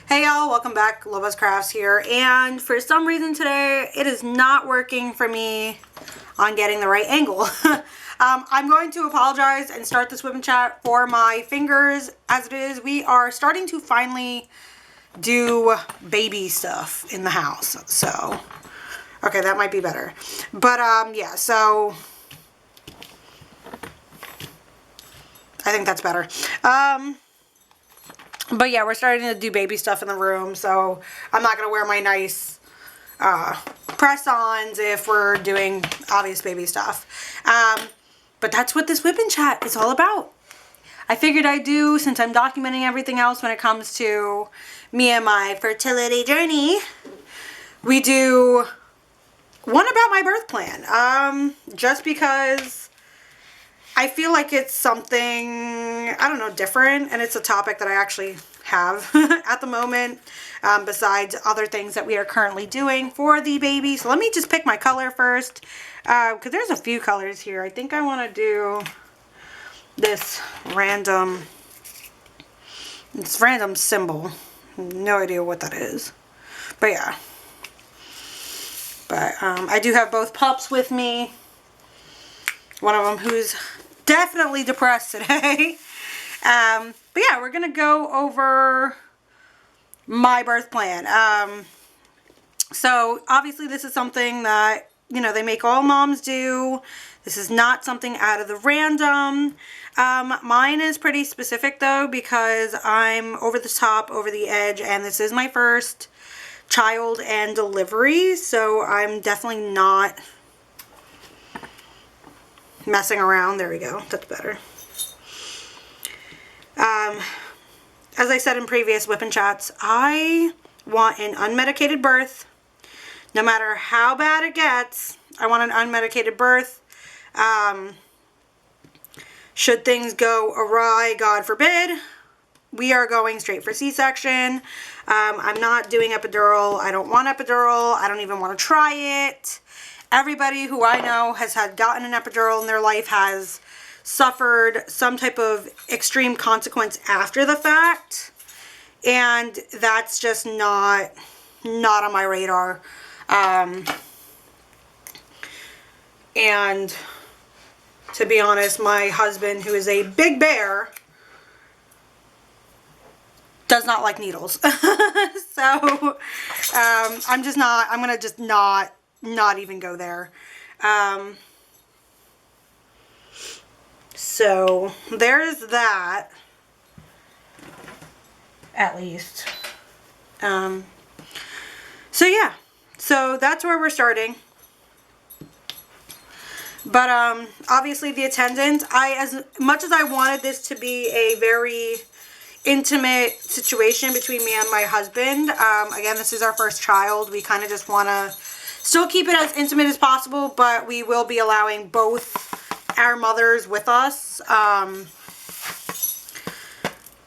Hey y'all, welcome back. Lova's Crafts here, and for some reason today it is not working for me on getting the right angle. I'm going to apologize and start this whip and chat for my fingers as it is. We are starting to finally do baby stuff in the house, so okay, that might be better. But yeah, so I think that's better. But yeah, we're starting to do baby stuff in the room, so I'm not going to wear my nice press-ons if we're doing obvious baby stuff. But that's what this whip and chat is all about. I figured I'd do, since I'm documenting everything else when it comes to me and my fertility journey, we do one about my birth plan. Just because I feel like it's something, I don't know, different, and it's a topic that I actually have at the moment, besides other things that we are currently doing for the baby. So let me just pick my color first, because there's a few colors here. I think I want to do this random symbol. No idea what that is, but yeah. But I do have both pups with me. One of them who's definitely depressed today. But yeah, we're gonna go over my birth plan. So obviously this is something that, you know, they make all moms do. This is not something out of the random. Mine is pretty specific though, because I'm over the top, over the edge, and this is my first child and delivery, so I'm definitely not messing around. There we go. That's better. As I said in previous whip and chats, I want an unmedicated birth. No matter how bad it gets, I want an unmedicated birth. Should things go awry, God forbid, we are going straight for C-section. I'm not doing epidural. I don't want epidural. I don't even want to try it. Everybody who I know has gotten an epidural in their life has suffered some type of extreme consequence after the fact, and that's just not on my radar. And to be honest, my husband, who is a big bear, does not like needles. So I'm gonna just not even go there. So there's that, at least. So yeah, so that's where we're starting. But obviously the attendant, as much as I wanted this to be a very intimate situation between me and my husband, again, this is our first child. We kind of just want to still keep it as intimate as possible, but we will be allowing both our mothers with us.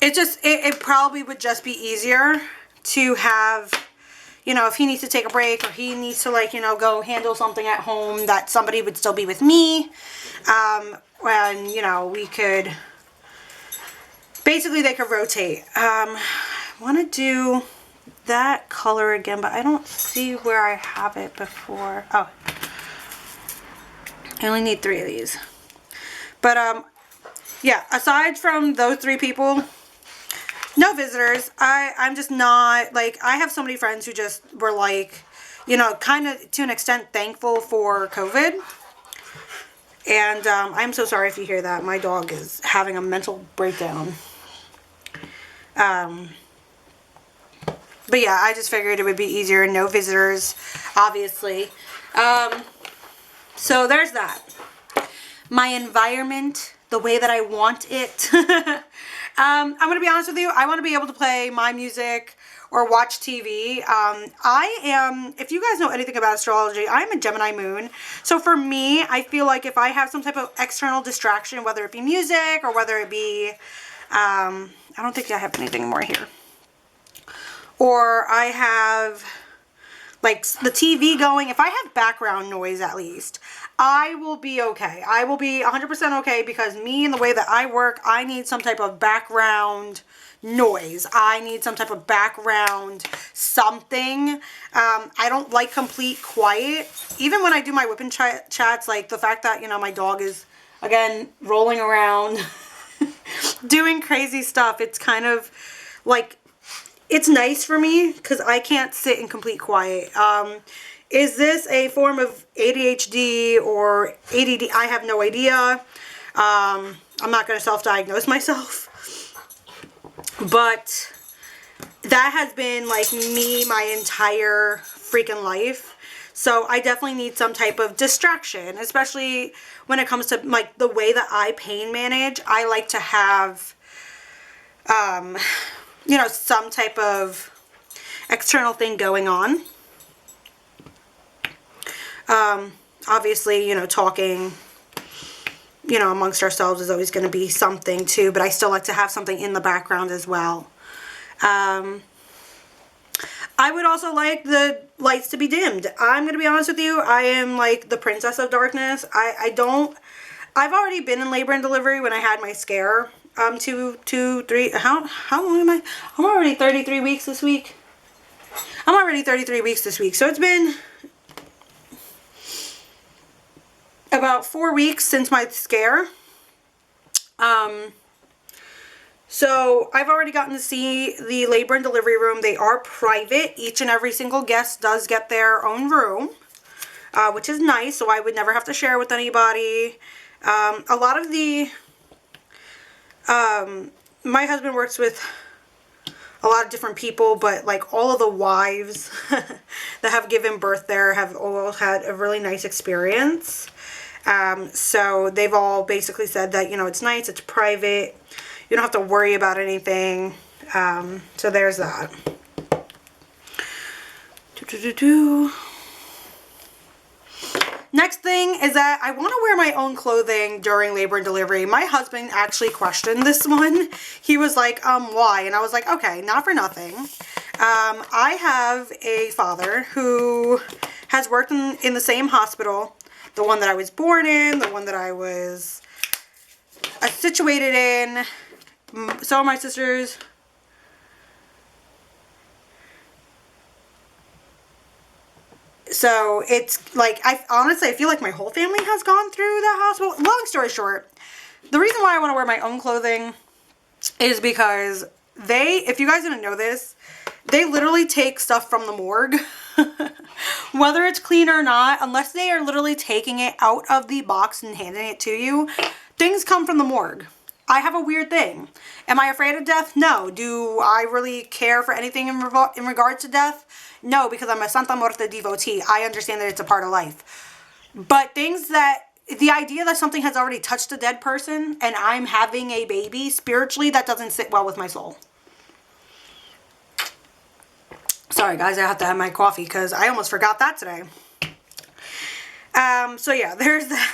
It probably would just be easier to have, you know, if he needs to take a break or he needs to, like, you know, go handle something at home, that somebody would still be with me. And, you know, we could, basically they could rotate. I want to do that color again, but I don't see where I have it before. Oh, I only need 3 of these. But yeah, aside from those 3 people, no visitors. I'm just not, like, I have so many friends who just were like, you know, kind of to an extent thankful for COVID. And I'm so sorry if you hear that. My dog is having a mental breakdown. But yeah, I just figured it would be easier and no visitors, obviously. So there's that. My environment, the way that I want it. I'm going to be honest with you. I want to be able to play my music or watch TV. I am, if you guys know anything about astrology, I'm a Gemini moon. So for me, I feel like if I have some type of external distraction, whether it be music or whether it be, I don't think I have anything more here. Or I have, like, the TV going. If I have background noise, at least, I will be okay. I will be 100% okay, because me and the way that I work, I need some type of background noise. I need some type of background something. I don't like complete quiet. Even when I do my whipping chats, like the fact that, you know, my dog is, again, rolling around, doing crazy stuff. It's kind of like, it's nice for me because I can't sit in complete quiet. Is this a form of ADHD or ADD? I have no idea. I'm not going to self-diagnose myself. But that has been like me my entire freaking life. So I definitely need some type of distraction, especially when it comes to like the way that I pain manage. I like to have, you know, some type of external thing going on. Obviously, you know, talking, you know, amongst ourselves is always going to be something too, but I still like to have something in the background as well. I would also like the lights to be dimmed. I'm going to be honest with you. I am like the princess of darkness. I've already been in labor and delivery when I had my scare. 2, 3, how long am I? I'm already 33 weeks this week. I'm already 33 weeks this week. So it's been about 4 weeks since my scare. So I've already gotten to see the labor and delivery room. They are private. Each and every single guest does get their own room, which is nice. So I would never have to share with anybody. A lot of the, my husband works with a lot of different people, but like all of the wives that have given birth there have all had a really nice experience. So they've all basically said that, you know, it's nice, it's private, you don't have to worry about anything. So there's that. Next thing is that I want to wear my own clothing during labor and delivery. My husband actually questioned this one. He was like, why? And I was like, okay, not for nothing. I have a father who has worked in the same hospital, the one that I was born in, the one that I was situated in. So are my sisters. So it's like, I honestly feel like my whole family has gone through that hospital. Long story short, the reason why I want to wear my own clothing is because if you guys didn't know this, they literally take stuff from the morgue. Whether it's clean or not, unless they are literally taking it out of the box and handing it to you, things come from the morgue. I have a weird thing. Am I afraid of death? No. Do I really care for anything in regards to death? No, because I'm a Santa Muerte devotee. I understand that it's a part of life. But things that, the idea that something has already touched a dead person and I'm having a baby, spiritually, that doesn't sit well with my soul. Sorry guys, I have to have my coffee because I almost forgot that today. So yeah, there's that.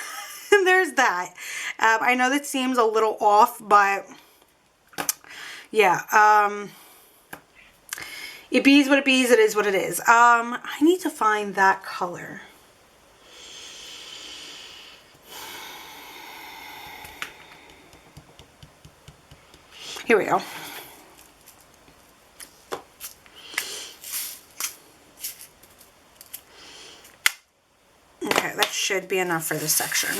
There's that. I know that seems a little off, but yeah, it bees what it bees, it is what it is. I need to find that color. Here we go. Okay, that should be enough for this section.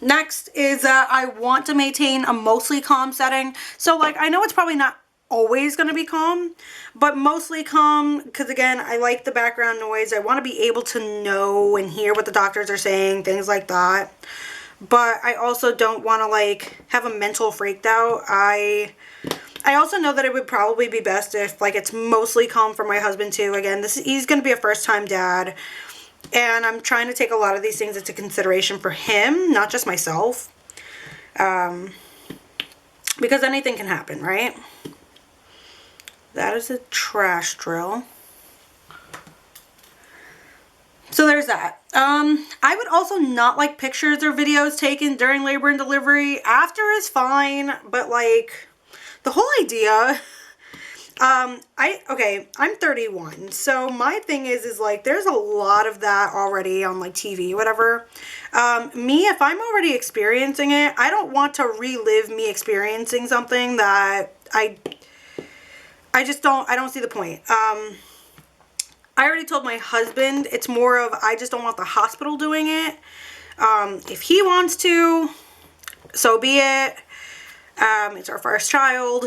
Next is that I want to maintain a mostly calm setting. So like, I know it's probably not always going to be calm, but mostly calm, because again, I like the background noise. I want to be able to know and hear what the doctors are saying, things like that. But I also don't want to like have a mental freaked out. I also know that it would probably be best if like it's mostly calm for my husband too. Again, he's going to be a first-time dad. And I'm trying to take a lot of these things into consideration for him, not just myself. Because anything can happen, right? That is a trash drill. So there's that. I would also not like pictures or videos taken during labor and delivery. After is fine, but like the whole idea, I'm 31, so my thing is like, there's a lot of that already on like TV, whatever. Me, if I'm already experiencing it, I don't want to relive me experiencing something that I just don't, I don't see the point. I already told my husband, it's more of, I just don't want the hospital doing it. If he wants to, so be it. It's our first child.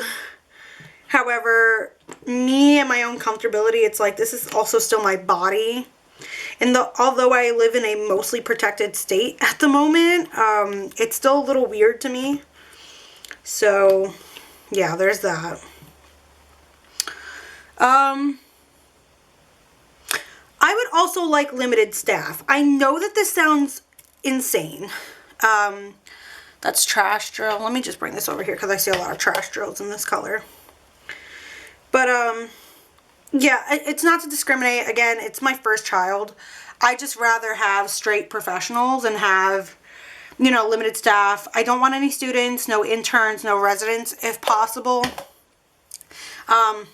However, me and my own comfortability, it's like, this is also still my body. And although I live in a mostly protected state at the moment, it's still a little weird to me. So, yeah, there's that. I would also like limited staff. I know that this sounds insane. That's trash drill. Let me just bring this over here because I see a lot of trash drills in this color. But, yeah, it's not to discriminate. Again, it's my first child. I just rather have straight professionals and have, you know, limited staff. I don't want any students, no interns, no residents, if possible.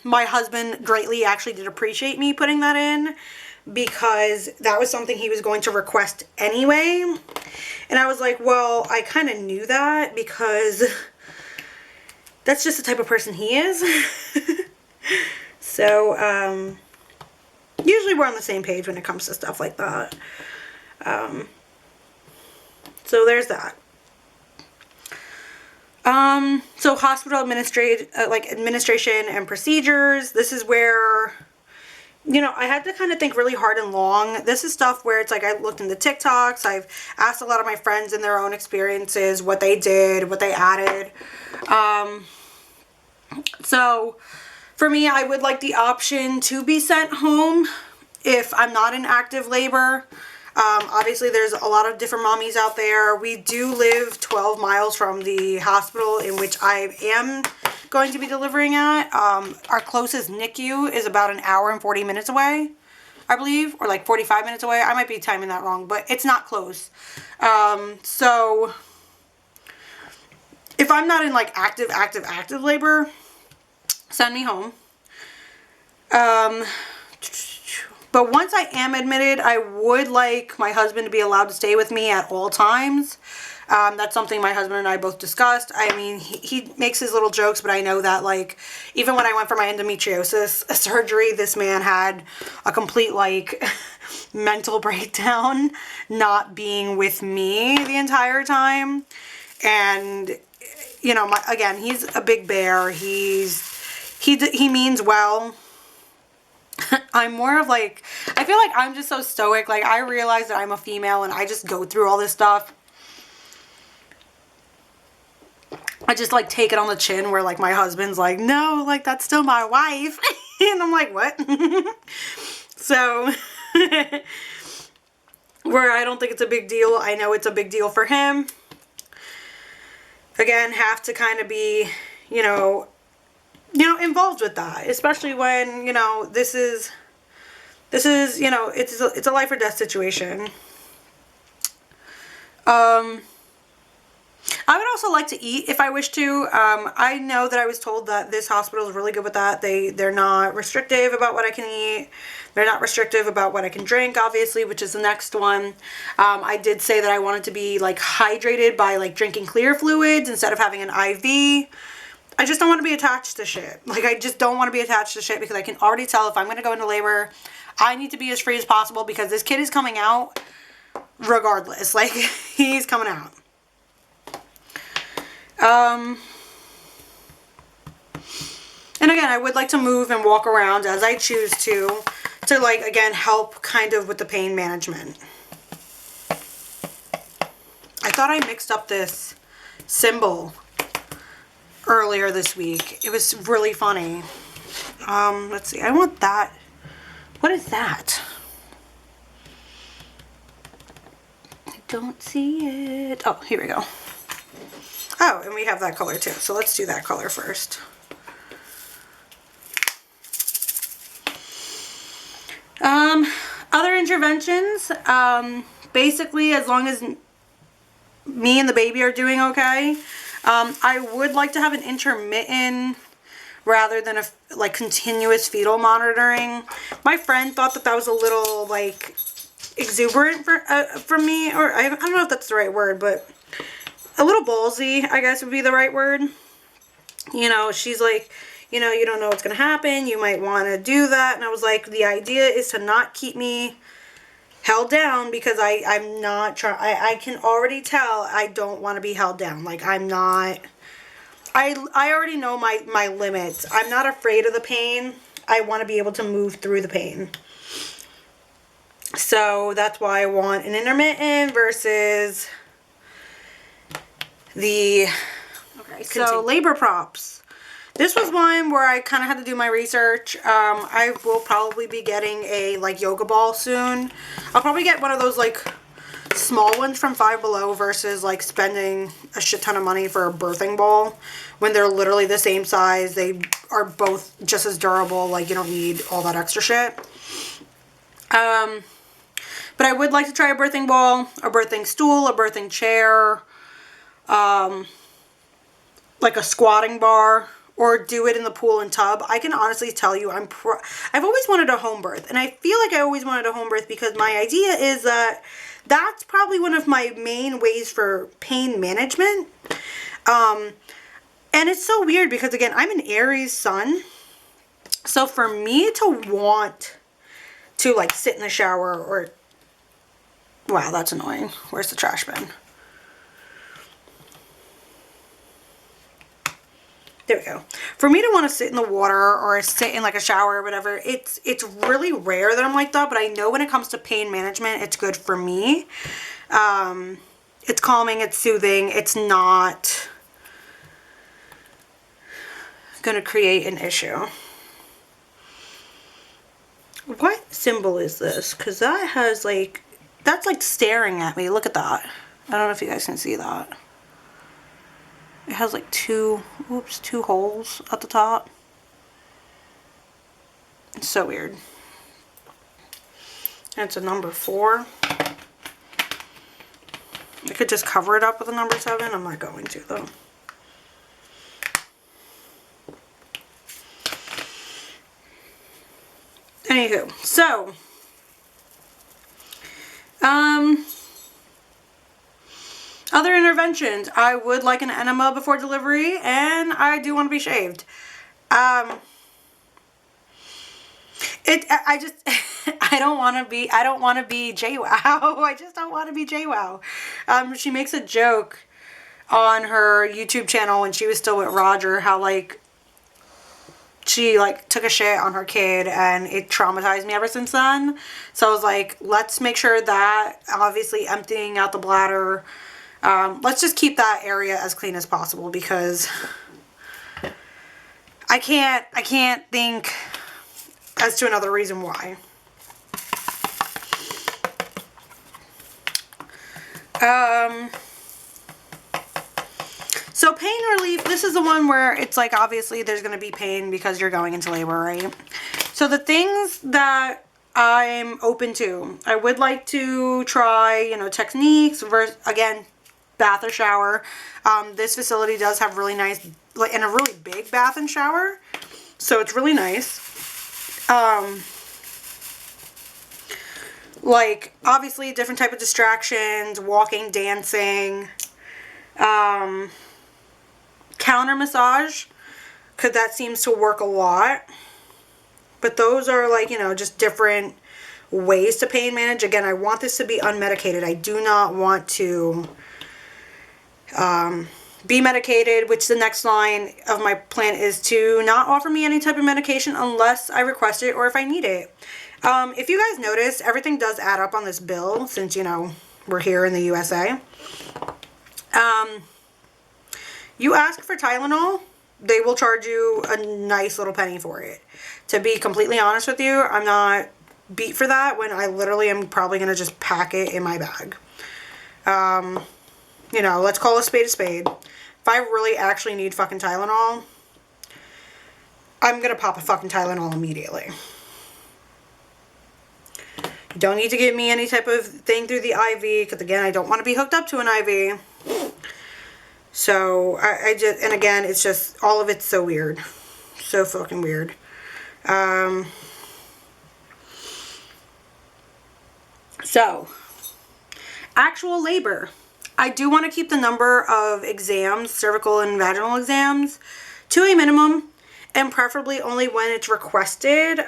My husband greatly actually did appreciate me putting that in, because that was something he was going to request anyway. And I was like, well, I kind of knew that, because that's just the type of person he is. So, usually we're on the same page when it comes to stuff like that. So there's that. So hospital administration and procedures. This is where, you know, I had to kind of think really hard and long. This is stuff where it's like, I looked into TikToks. I've asked a lot of my friends in their own experiences, what they did, what they added. So for me, I would like the option to be sent home if I'm not in active labor. Obviously, there's a lot of different mommies out there. We do live 12 miles from the hospital in which I am going to be delivering at. Our closest NICU is about an hour and 40 minutes away, I believe, or like 45 minutes away. I might be timing that wrong, but it's not close. So if I'm not in like active labor, send me home. But once I am admitted, I would like my husband to be allowed to stay with me at all times. That's something my husband and I both discussed. I mean, he makes his little jokes, but I know that, like, even when I went for my endometriosis surgery, this man had a complete, like, mental breakdown not being with me the entire time. And, you know, again, he's a big bear. He means well. I'm more of like, I feel like I'm just so stoic. Like, I realize that I'm a female and I just go through all this stuff. I just like take it on the chin, where like my husband's like, no, like that's still my wife. And I'm like, what? So where I don't think it's a big deal, I know it's a big deal for him. Again, have to kind of be, you know, involved with that, especially when, you know, this is, you know, it's a life or death situation. I would also like to eat if I wish to. I know that I was told that this hospital is really good with that. They're not restrictive about what I can eat. They're not restrictive about what I can drink, obviously, which is the next one. I did say that I wanted to be like hydrated by like drinking clear fluids instead of having an IV. I just don't want to be attached to shit. Like, I just don't want to be attached to shit, because I can already tell if I'm going to go into labor, I need to be as free as possible, because this kid is coming out regardless. Like, he's coming out. And again, I would like to move and walk around as I choose to like, again, help kind of with the pain management. I thought I mixed up this symbol earlier this week. It was really funny. Let's see. I want that. What is that? I don't see it. Oh, here we go. Oh, and we have that color too. So let's do that color first. Other interventions, basically, as long as me and the baby are doing okay, I would like to have an intermittent rather than like continuous fetal monitoring. My friend thought that that was a little like exuberant for me, or I don't know if that's the right word, but a little ballsy, I guess would be the right word. You know, she's like, you know, you don't know what's going to happen. You might want to do that. And I was like, the idea is to not keep me held down, because I'm not trying. I can already tell I don't want to be held down. Like, I'm not. I already know my limits. I'm not afraid of the pain. I want to be able to move through the pain. So that's why I want an intermittent versus the... Okay, so labor props. This was one where I kind of had to do my research. I will probably be getting a like yoga ball soon. I'll probably get one of those like small ones from Five Below versus like spending a shit ton of money for a birthing ball when they're literally the same size. They are both just as durable. Like, you don't need all that extra shit. But I would like to try a birthing ball, a birthing stool, a birthing chair, like a squatting bar, or do it in the pool and tub. I can honestly tell you, I've always wanted a home birth, and I feel like I always wanted a home birth because my idea is that that's probably one of my main ways for pain management. And it's so weird because, again, I'm an Aries sun, so for me to want to like sit in the shower or... Wow, that's annoying. Where's the trash bin? There we go. For me to want to sit in the water or sit in like a shower or whatever, it's really rare that I'm like that, but I know when it comes to pain management, it's good for me. It's calming, it's soothing, it's not gonna create an issue. What symbol is this? Because that has like, that's like staring at me. Look at that. I don't know if you guys can see that. It has like two holes at the top. It's so weird. And it's a number 4. I could just cover it up with a number 7. I'm not going to though. Anywho, so other interventions. I would like an enema before delivery, and I do want to be shaved. I don't want to be JWoww. I just don't want to be JWoww. She makes a joke on her YouTube channel when she was still with Roger, how like she like took a shit on her kid and it traumatized me ever since then. So I was like, let's make sure that obviously emptying out the bladder, let's just keep that area as clean as possible, because I can't think as to another reason why. So pain relief, this is the one where it's like, obviously there's going to be pain because you're going into labor, right? So the things that I'm open to, I would like to try, you know, techniques versus, again, bath or shower. This facility does have really nice, like, and a really big bath and shower. So it's really nice. Like, obviously different type of distractions, walking, dancing, counter massage, because that seems to work a lot. But those are like, you know, just different ways to pain manage. Again, I want this to be unmedicated. I do not want to be medicated, which the next line of my plan is to not offer me any type of medication unless I request it or if I need it. If you guys notice, everything does add up on this bill since, you know, we're here in the USA. You ask for Tylenol, they will charge you a nice little penny for it. To be completely honest with you, I'm not beat for that when I literally am probably going to just pack it in my bag. You know, let's call a spade a spade. If I really actually need fucking Tylenol, I'm going to pop a fucking Tylenol immediately. You don't need to give me any type of thing through the IV, because again, I don't want to be hooked up to an IV. So, I just, and again, it's just, all of it's so weird. So fucking weird. So, actual labor. I do want to keep the number of exams, cervical and vaginal exams, to a minimum, and preferably only when it's requested.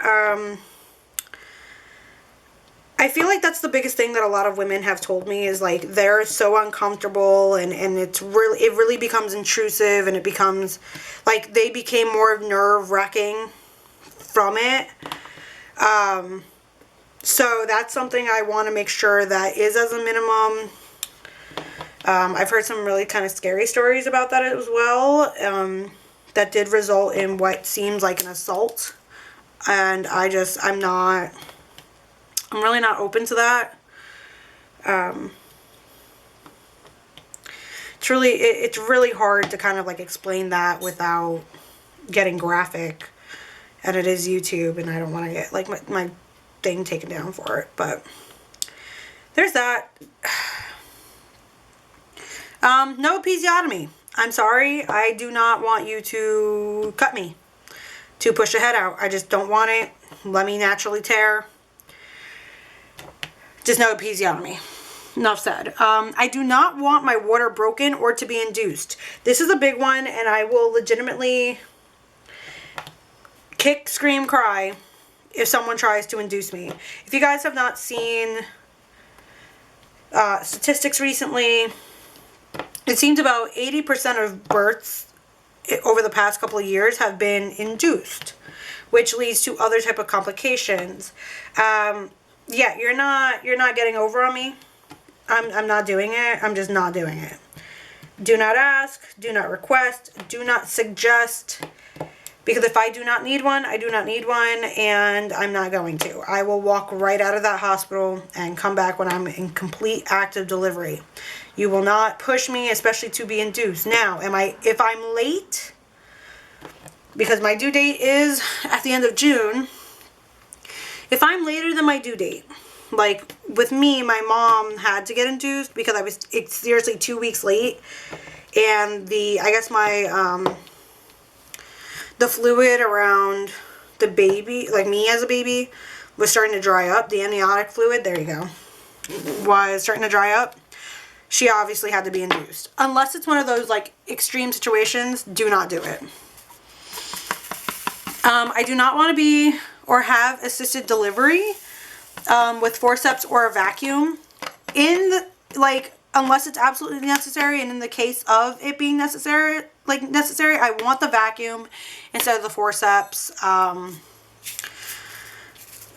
I feel like that's the biggest thing that a lot of women have told me is like they're so uncomfortable and it really becomes intrusive, and it becomes like they became more nerve-wracking from it. So that's something I want to make sure that is as a minimum. I've heard some really kind of scary stories about that as well, that did result in what seems like an assault, and I'm really not open to that. It's really hard to kind of like explain that without getting graphic, and it is YouTube, and I don't want to get like my thing taken down for it, but there's that. No episiotomy. I'm sorry, I do not want you to cut me to push the head out. I just don't want it. Let me naturally tear. Just no episiotomy. Enough said. I do not want my water broken or to be induced. This is a big one, and I will legitimately kick, scream, cry if someone tries to induce me. If you guys have not seen statistics recently, it seems about 80% of births over the past couple of years have been induced, which leads to other type of complications. Yeah, you're not getting over on me. I'm not doing it. I'm just not doing it. Do not ask, do not request, do not suggest, because if I do not need one, I do not need one, and I'm not going to. I will walk right out of that hospital and come back when I'm in complete active delivery. You will not push me, especially to be induced. Now, if I'm late, because my due date is at the end of June, if I'm later than my due date, like with me, my mom had to get induced because I was seriously 2 weeks late, and the fluid around the baby, like me as a baby, was starting to dry up. The amniotic fluid, there you go, was starting to dry up. She obviously had to be induced. Unless it's one of those like extreme situations, do not do it. I do not want to be or have assisted delivery with forceps or a vacuum unless it's absolutely necessary, and in the case of it being necessary, I want the vacuum instead of the forceps.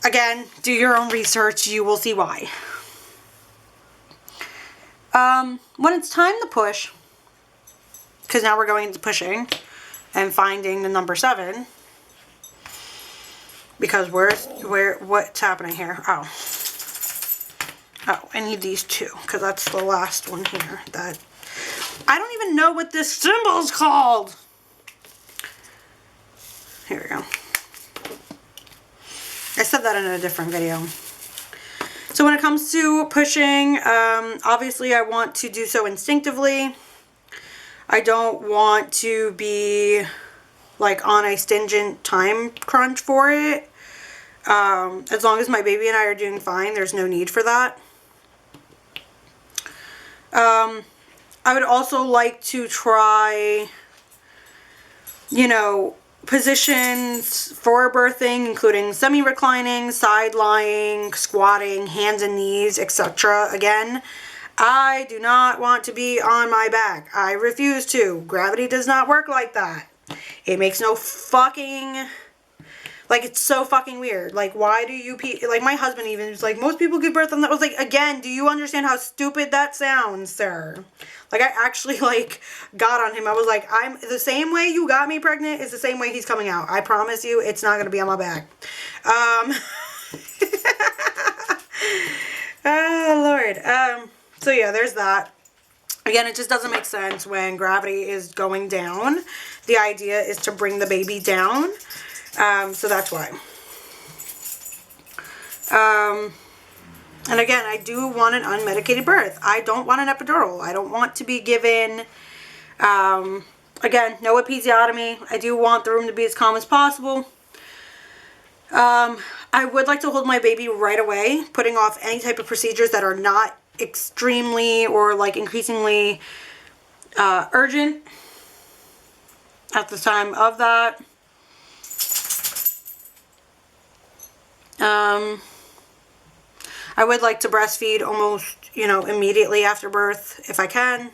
Again, do your own research. You will see why. When it's time to push, because now we're going into pushing and finding the number 7, because what's happening here? Oh, I need these 2, because that's the last one here that I don't even know what this symbol's called. Here we go. I said that in a different video. So when it comes to pushing, obviously I want to do so instinctively. I don't want to be like on a stringent time crunch for it. As long as my baby and I are doing fine, there's no need for that. I would also like to try, positions for birthing, including semi-reclining, side-lying, squatting, hands and knees, etc. Again, I do not want to be on my back. I refuse to. Gravity does not work like that. It makes no fucking... it's so fucking weird. Why do you... my husband even was like, most people give birth on that. I was like, again, do you understand how stupid that sounds, sir? I actually, got on him. I was like, the same way you got me pregnant is the same way he's coming out. I promise you, it's not going to be on my back. Oh, Lord. So, yeah, there's that. Again, it just doesn't make sense when gravity is going down. The idea is to bring the baby down. So that's why. And again, I do want an unmedicated birth. I don't want an epidural. I don't want to be given Again, no episiotomy. I do want the room to be as calm as possible. I would like to hold my baby right away, putting off any type of procedures that are not extremely or like increasingly urgent at the time of that. I would like to breastfeed almost, you know, immediately after birth if I can.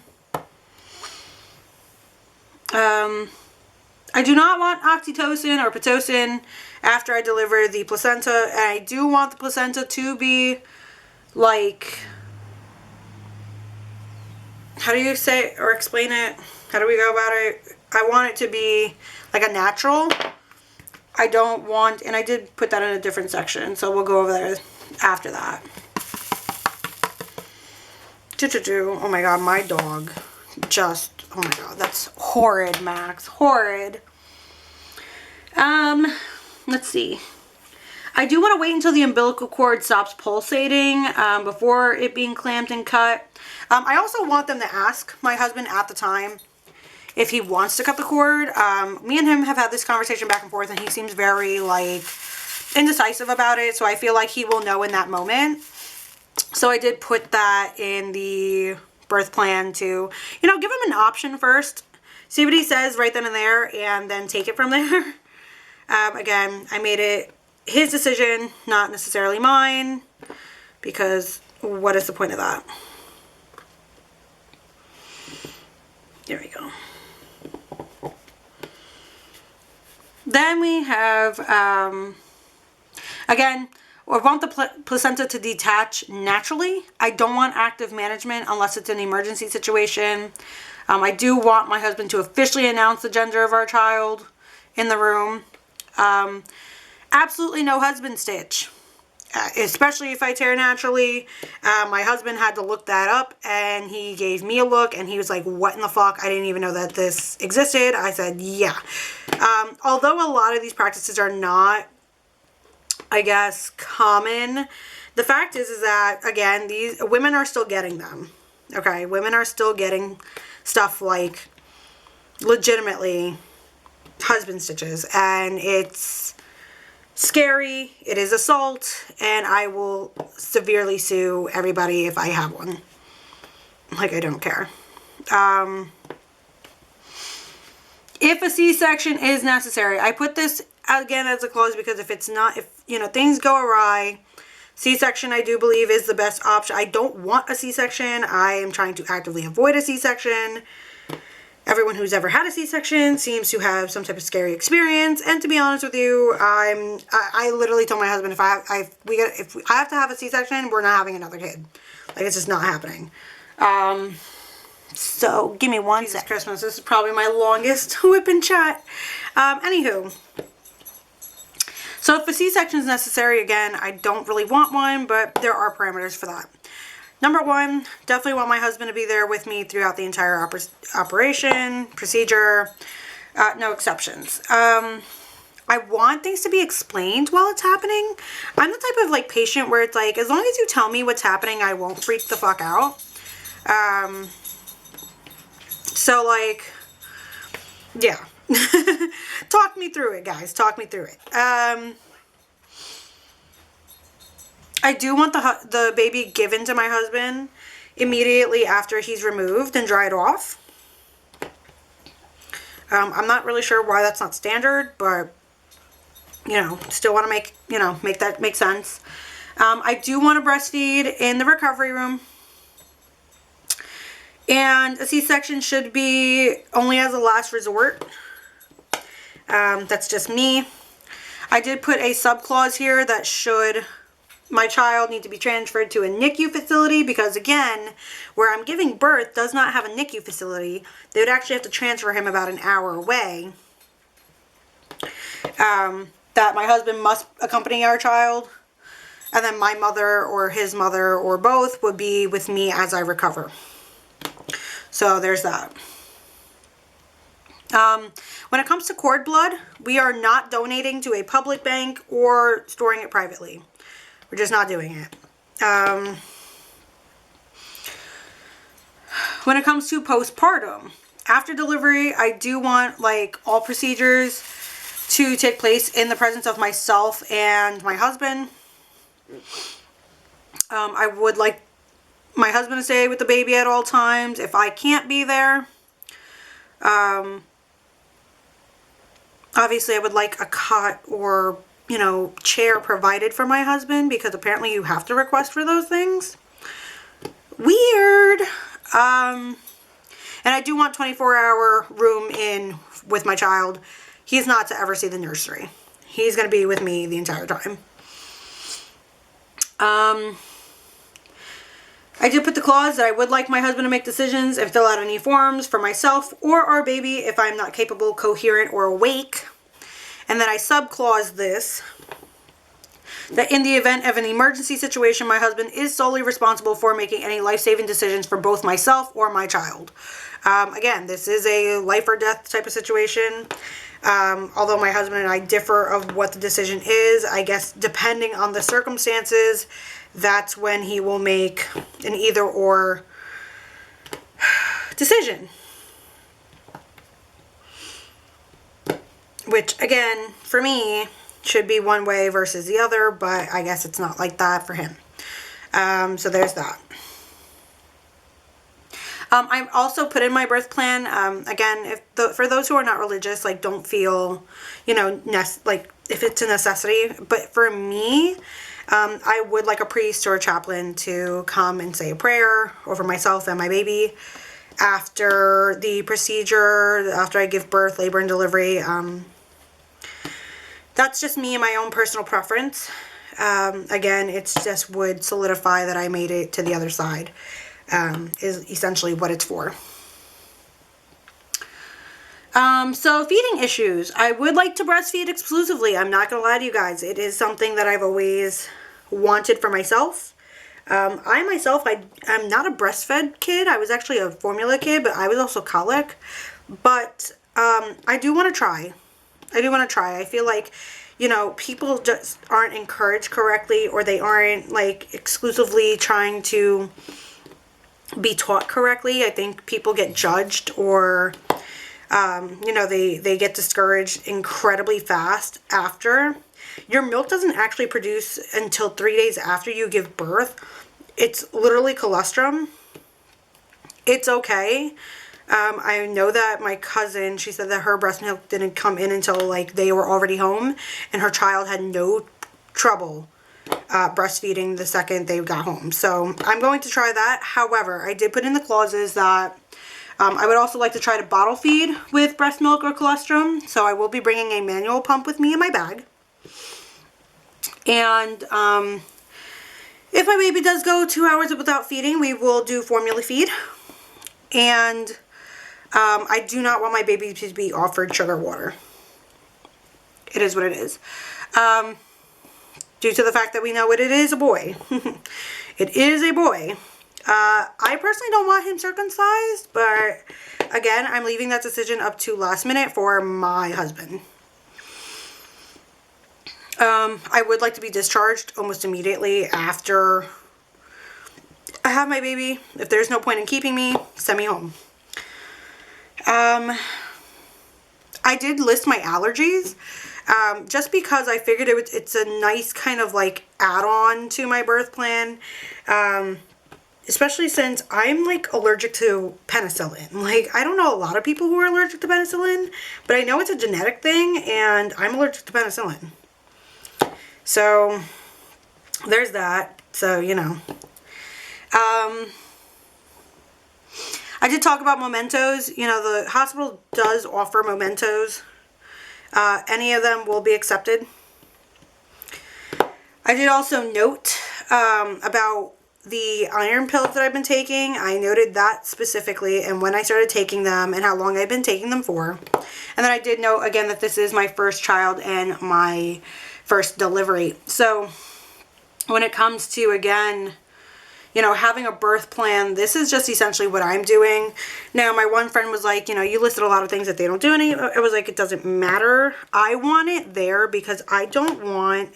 I do not want oxytocin or pitocin after I deliver the placenta, and I do want the placenta to be like, how do you say or explain it? How do we go about it? I want it to be like a natural. I don't want, and I did put that in a different section, so we'll go over there after that. Oh my god, my dog just, oh my god, that's horrid, Max, horrid. Let's see. I do want to wait until the umbilical cord stops pulsating before it being clamped and cut. I also want them to ask my husband at the time if he wants to cut the cord. Me and him have had this conversation back and forth, and he seems very, like, indecisive about it, so I feel like he will know in that moment. So I did put that in the birth plan to, you know, give him an option first. See what he says right then and there, and then take it from there. Again, I made it his decision, not necessarily mine, because what is the point of that? There we go. Then we have, again, I want the placenta to detach naturally. I don't want active management unless it's an emergency situation. I do want my husband to officially announce the gender of our child in the room. Absolutely no husband stitch, especially if I tear naturally. My husband had to look that up, and he gave me a look, and he was like, what in the fuck? I didn't even know that this existed. I said, yeah. Although a lot of these practices are not, I guess, common, the fact is that, again, these women are still getting them. Okay, women are still getting stuff like legitimately husband stitches, and it's scary, it is assault, and I will severely sue everybody if I have one. Like, I don't care. If a C-section is necessary, I put this again as a clause because if it's not, if, you know, things go awry, C-section I do believe is the best option. I don't want a C-section. I am trying to actively avoid a C-section. Everyone who's ever had a C-section seems to have some type of scary experience, and to be honest with you, I literally told my husband if I have to have a C-section, we're not having another kid. Like, it's just not happening. So give me one sec. Christmas. This is probably my longest whip and chat. Anywho, so if a C-section is necessary, again, I don't really want one, but there are parameters for that. Number one, definitely want my husband to be there with me throughout the entire operation, procedure, no exceptions. I want things to be explained while it's happening. I'm the type of, like, patient where it's like, as long as you tell me what's happening, I won't freak the fuck out. So, like, yeah. Talk me through it, guys. Talk me through it. I do want the baby given to my husband immediately after he's removed and dried off. I'm not really sure why that's not standard, but, you know, still want to make that make sense. I do want to breastfeed in the recovery room. And a C-section should be only as a last resort. That's just me. I did put a subclause here that should my child need to be transferred to a NICU facility, because again, where I'm giving birth does not have a NICU facility. They would actually have to transfer him about an hour away. That my husband must accompany our child, and then my mother or his mother or both would be with me as I recover. So there's that. When it comes to cord blood, we are not donating to a public bank or storing it privately. We're just not doing it. When it comes to postpartum, After delivery, I do want like all procedures to take place in the presence of myself and my husband. I would like my husband to stay with the baby at all times if I can't be there. Obviously, I would like a cot or, you know, chair provided for my husband, because apparently you have to request for those things. Weird. And I do want 24-hour room in with my child. He's not to ever see the nursery. He's going to be with me the entire time. I did put the clause that I would like my husband to make decisions and fill out any forms for myself or our baby if I'm not capable, coherent, or awake. And then I subclause this, that in the event of an emergency situation, my husband is solely responsible for making any life-saving decisions for both myself or my child. Again, this is a life or death type of situation. Although my husband and I differ of what the decision is, I guess depending on the circumstances, that's when he will make an either or decision. Which, again, for me, should be one way versus the other, but I guess it's not like that for him. So there's that. I also put in my birth plan, again, for those who are not religious, like, don't feel, you know, like, if it's a necessity. But for me, I would like a priest or a chaplain to come and say a prayer over myself and my baby after the procedure, after I give birth, labor and delivery. That's just me and my own personal preference. Again, it's just would solidify that I made it to the other side, is essentially what it's for. So feeding issues. I would like to breastfeed exclusively. I'm not going to lie to you guys. It is something that I've always wanted for myself. I'm not a breastfed kid. I was actually a formula kid, but I was also colic. But I do want to try. I feel like, you know, people just aren't encouraged correctly, or they aren't, like, exclusively trying to be taught correctly. I think people get judged, or, you know, they get discouraged incredibly fast after. Your milk doesn't actually produce until 3 days after you give birth. It's literally colostrum. It's okay. I know that my cousin, she said that her breast milk didn't come in until, like, they were already home, and her child had no trouble breastfeeding the second they got home. So I'm going to try that. However, I did put in the clauses that I would also like to try to bottle feed with breast milk or colostrum. So I will be bringing a manual pump with me in my bag. And if my baby does go 2 hours without feeding, we will do formula feed. And I do not want my baby to be offered sugar water. It is what it is. Due to the fact that we know it is a boy. It is a boy. I personally don't want him circumcised, but again, I'm leaving that decision up to last minute for my husband. I would like to be discharged almost immediately after I have my baby. If there's no point in keeping me, send me home. I did list my allergies, just because I figured it's a nice kind of like add-on to my birth plan, especially since I'm like allergic to penicillin. Like, I don't know a lot of people who are allergic to penicillin, but I know it's a genetic thing, and I'm allergic to penicillin. So there's that. So, you know. I did talk about mementos. You know, the hospital does offer mementos. Any of them will be accepted. I did also note about the iron pills that I've been taking. I noted that specifically, and when I started taking them, and how long I've been taking them for. And then I did note again that this is my first child and my first delivery. So when it comes to, again, you know, having a birth plan, this is just essentially what I'm doing. Now, my one friend was like, you know, you listed a lot of things that they don't do any. I was like, it doesn't matter. I want it there because I don't want,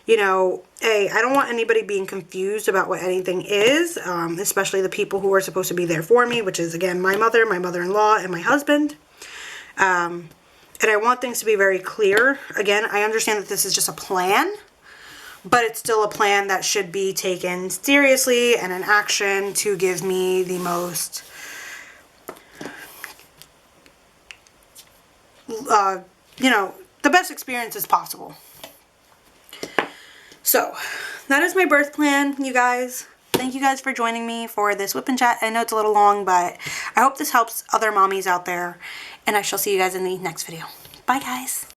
you know, I don't want anybody being confused about what anything is, especially the people who are supposed to be there for me, which is, again, my mother, my mother-in-law, and my husband. And I want things to be very clear. Again, I understand that this is just a plan, but it's still a plan that should be taken seriously and an action to give me the most, you know, the best experiences possible. So, that is my birth plan, you guys. Thank you guys for joining me for this whip and chat. I know it's a little long, but I hope this helps other mommies out there. And I shall see you guys in the next video. Bye, guys.